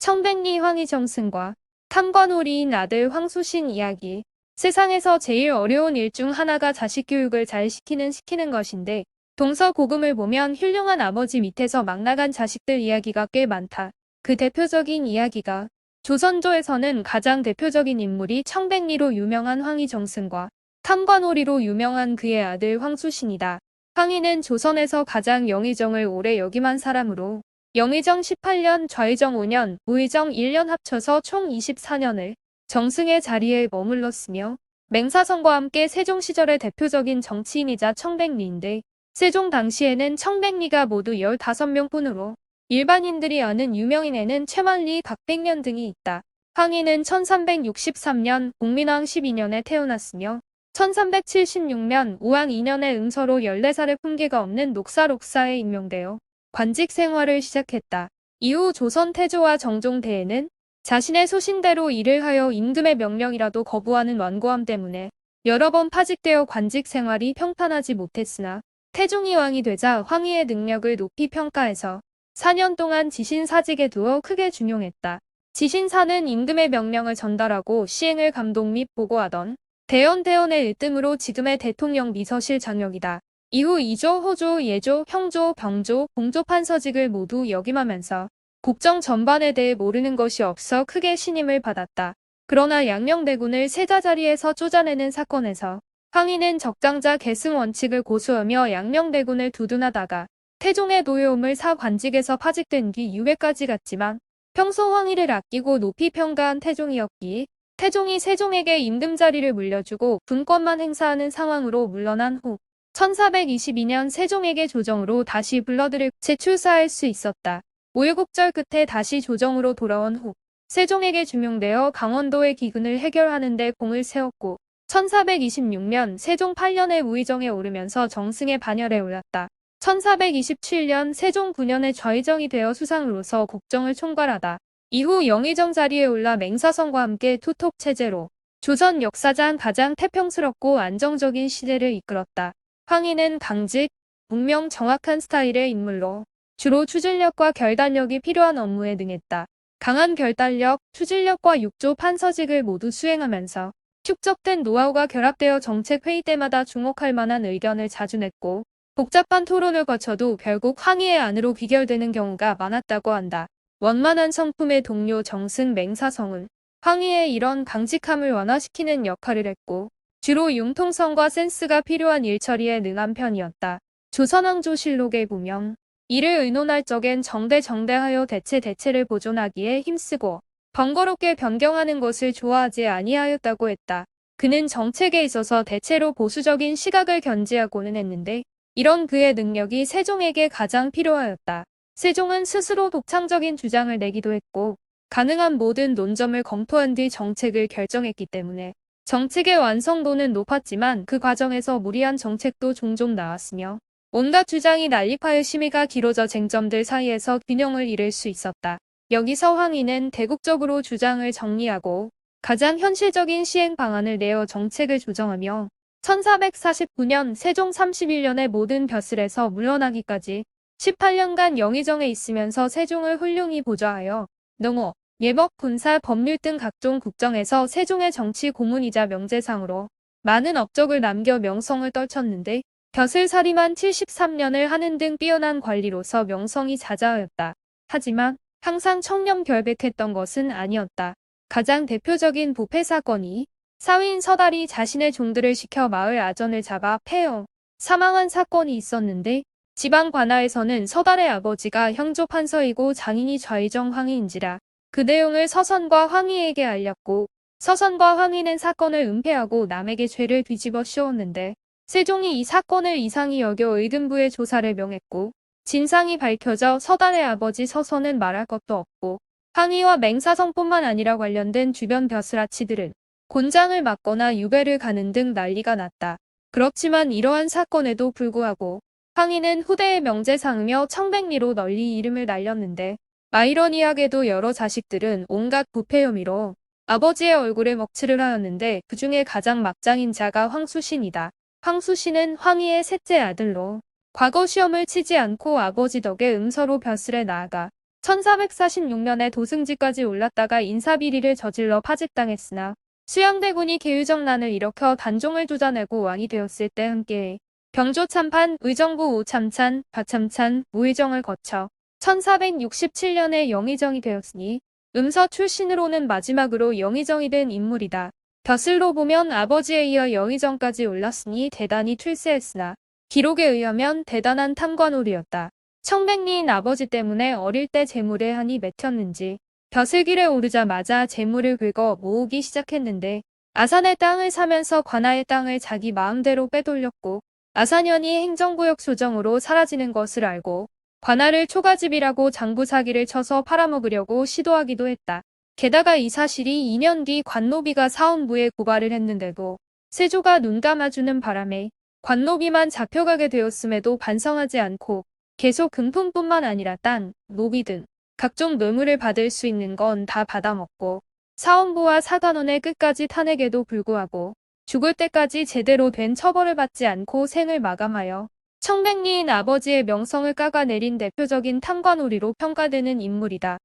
청백리 황희정승과 탐관오리인 아들 황수신 이야기. 세상에서 제일 어려운 일 중 하나가 자식 교육을 잘 시키는 것인데 동서고금을 보면 훌륭한 아버지 밑에서 막 나간 자식들 이야기가 꽤 많다. 그 대표적인 이야기가 조선조에서는 가장 대표적인 인물이 청백리로 유명한 황희정승과 탐관오리로 유명한 그의 아들 황수신이다. 황희는 조선에서 가장 영의정을 오래 역임한 사람으로 영의정 18년, 좌의정 5년, 우의정 1년 합쳐서 총 24년을 정승의 자리에 머물렀으며 맹사성과 함께 세종 시절의 대표적인 정치인이자 청백리인데 세종 당시에는 청백리가 모두 15명뿐으로 일반인들이 아는 유명인에는 최만리, 박백년 등이 있다. 황희는 1363년 공민왕 12년에 태어났으며 1376년 우왕 2년에 응서로 14살의 품계가 없는 녹사록사에 임명되어 관직 생활을 시작했다. 이후 조선 태조와 정종대에는 자신의 소신대로 일을 하여 임금의 명령이라도 거부하는 완고함 때문에 여러 번 파직되어 관직 생활이 평탄하지 못했으나 태종이 왕이 되자 황희의 능력을 높이 평가해서 4년 동안 지신사직에 두어 크게 중용했다. 지신사는 임금의 명령을 전달하고 시행을 감독 및 보고하던 대원의 으뜸으로 지금의 대통령 비서실 장역이다. 이후 이조, 호조, 예조, 형조, 병조, 공조 판서직을 모두 역임하면서 국정 전반에 대해 모르는 것이 없어 크게 신임을 받았다. 그러나 양녕대군을 세자자리에서 쫓아내는 사건에서 황희는 적장자 계승 원칙을 고수하며 양녕대군을 두둔하다가 태종의 노여움을 사 관직에서 파직된 뒤 유배까지 갔지만 평소 황희를 아끼고 높이 평가한 태종이었기에 태종이 세종에게 임금 자리를 물려주고 분권만 행사하는 상황으로 물러난 후 1422년 세종에게 조정으로 다시 불러들여 재출사할 수 있었다. 우여곡절 끝에 다시 조정으로 돌아온 후 세종에게 중용되어 강원도의 기근을 해결하는 데 공을 세웠고 1426년 세종 8년에 우의정에 오르면서 정승의 반열에 올랐다. 1427년 세종 9년에 좌의정이 되어 수상으로서 국정을 총괄하다. 이후 영의정 자리에 올라 맹사성과 함께 투톱체제로 조선 역사상 가장 태평스럽고 안정적인 시대를 이끌었다. 황희는 강직, 분명 정확한 스타일의 인물로 주로 추진력과 결단력이 필요한 업무에 능했다. 강한 결단력, 추진력과 육조 판서직을 모두 수행하면서 축적된 노하우가 결합되어 정책 회의 때마다 주목할 만한 의견을 자주 냈고 복잡한 토론을 거쳐도 결국 황희의 안으로 귀결되는 경우가 많았다고 한다. 원만한 성품의 동료 정승 맹사성은 황희의 이런 강직함을 완화시키는 역할을 했고 주로 융통성과 센스가 필요한 일처리에 능한 편이었다. 조선왕조실록에 보면 이를 의논할 적엔 정대하여 대체를 보존하기에 힘쓰고 번거롭게 변경하는 것을 좋아하지 아니하였다고 했다. 그는 정책에 있어서 대체로 보수적인 시각을 견지하고는 했는데 이런 그의 능력이 세종에게 가장 필요하였다. 세종은 스스로 독창적인 주장을 내기도 했고 가능한 모든 논점을 검토한 뒤 정책을 결정했기 때문에 정책의 완성도는 높았지만 그 과정에서 무리한 정책도 종종 나왔으며 온갖 주장이 난립하여 심의가 길어져 쟁점들 사이에서 균형을 잃을 수 있었다. 여기서 황희는 대국적으로 주장을 정리하고 가장 현실적인 시행 방안을 내어 정책을 조정하며 1449년 세종 31년에 모든 벼슬에서 물러나기까지 18년간 영의정에 있으면서 세종을 훌륭히 보좌하여 농업, 예법, 군사, 법률 등 각종 국정에서 세종의 정치 고문이자 명재상으로 많은 업적을 남겨 명성을 떨쳤는데 벼슬살이만 73년을 하는 등 뛰어난 관리로서 명성이 자자하였다. 하지만 항상 청렴결백했던 것은 아니었다. 가장 대표적인 부패 사건이 사위인 서달이 자신의 종들을 시켜 마을 아전을 잡아 패어 사망한 사건이 있었는데 지방 관하에서는 서달의 아버지가 형조 판서이고 장인이 좌의정 황희인지라 그 내용을 서선과 황희에게 알렸고 서선과 황희는 사건을 은폐하고 남에게 죄를 뒤집어 씌웠는데 세종이 이 사건을 이상히 여겨 의금부에 조사를 명했고 진상이 밝혀져 서달의 아버지 서선은 말할 것도 없고 황희와 맹사성뿐만 아니라 관련된 주변 벼슬아치들은 곤장을 맞거나 유배를 가는 등 난리가 났다. 그렇지만 이러한 사건에도 불구하고 황희는 후대의 명재상이며 청백리로 널리 이름을 날렸는데 아이러니하게도 여러 자식들은 온갖 부패 혐의로 아버지의 얼굴에 먹칠을 하였는데 그 중에 가장 막장인 자가 황수신이다. 황수신은 황희의 셋째 아들로 과거 시험을 치지 않고 아버지 덕에 응서로 벼슬에 나아가 1446년에 도승지까지 올랐다가 인사비리를 저질러 파직당했으나 수양대군이 계유정난을 일으켜 단종을 쫓아내고 왕이 되었을 때 함께 병조 참판, 의정부 오참찬, 박참찬, 무의정을 거쳐 1467년에 영의정이 되었으니 음서 출신으로는 마지막으로 영의정이 된 인물이다. 벼슬로 보면 아버지에 이어 영의정까지 올랐으니 대단히 출세했으나 기록에 의하면 대단한 탐관오리였다. 청백리인 아버지 때문에 어릴 때 재물에 한이 맺혔는지 벼슬길에 오르자마자 재물을 긁어 모으기 시작했는데 아산의 땅을 사면서 관아의 땅을 자기 마음대로 빼돌렸고 아산현이 행정구역 조정으로 사라지는 것을 알고 관아를 초가집이라고 장부 사기를 쳐서 팔아먹으려고 시도하기도 했다. 게다가 이 사실이 2년 뒤 관노비가 사원부에 고발을 했는데도 세조가 눈 감아주는 바람에 관노비만 잡혀가게 되었음에도 반성하지 않고 계속 금품뿐만 아니라 땅, 노비 등 각종 뇌물을 받을 수 있는 건 다 받아먹고 사원부와 사관원의 끝까지 탄핵에도 불구하고 죽을 때까지 제대로 된 처벌을 받지 않고 생을 마감하여 청백리인 아버지의 명성을 깎아내린 대표적인 탐관오리로 평가되는 인물이다.